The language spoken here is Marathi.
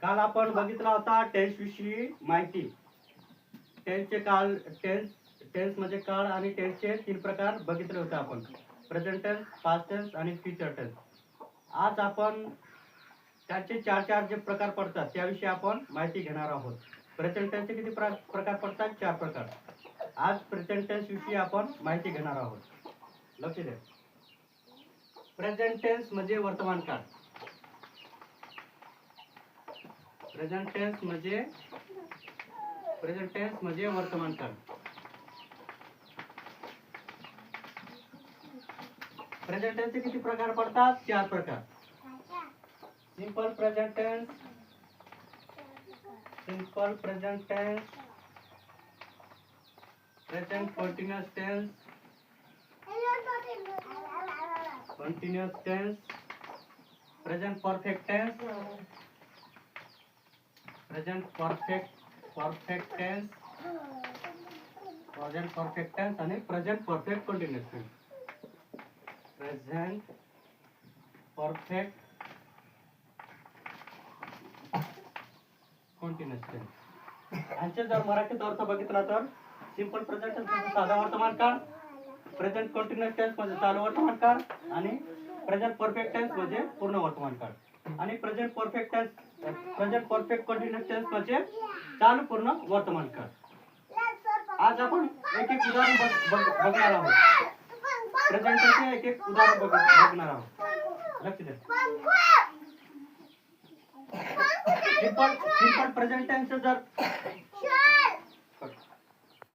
काल आपण बघितला होता टेन्स विषयी माहिती. टेन्सचे काल टेन्स म्हणजे काळ आणि टेन्सचे 3 प्रकार बघितले होते आपण. प्रेझेंट टेन्स, पास्ट टेन्स आणि फ्युचर टेन्स. आज आपण त्याचे 4 जे प्रकार पडतात त्याविषयी आपण माहिती घेणार आहोत. प्रेझेंट टेन्सचे किती प्रकार पडतात? 4 प्रकार. आज प्रेझेंट टेन्स विषयी आपण माहिती घेणार आहोत. लक्ष द्या. प्रेझेंट टेन्स म्हणजे वर्तमान काळ. प्रेझेंट टेन्स म्हणजे वर्तमान काळ. प्रेझेंट टेन्सचे किती प्रकार पडतात? 4 प्रकार. Simple present tense, present continuous tense, present perfect tense, present perfect tense आणि present perfect continuous tense. Present perfect continuous tense. यांचे जर मराठीत अर्थ बघितला तर सिंपल प्रेझेंट टेन्स म्हणजे साधा वर्तमान काळ, प्रेझेंट कंटिन्यूअस टेन्स म्हणजे चालू वर्तमान काळ आणि प्रेझेंट परफेक्ट टेन्स म्हणजे पूर्ण वर्तमान काळ. आणि प्रेझेंट परफेक्ट कंटिन्यूअस टेन्स म्हणजे चालू पूर्ण वर्तमान काळ. आज आपण एक एक उदाहरण बघणार आहोत. प्रेझेंट टेन्सचे एक एक उदाहरण बघणार आहोत. लक्ष द्या. सिंपल प्रेझेंट टेन्स जर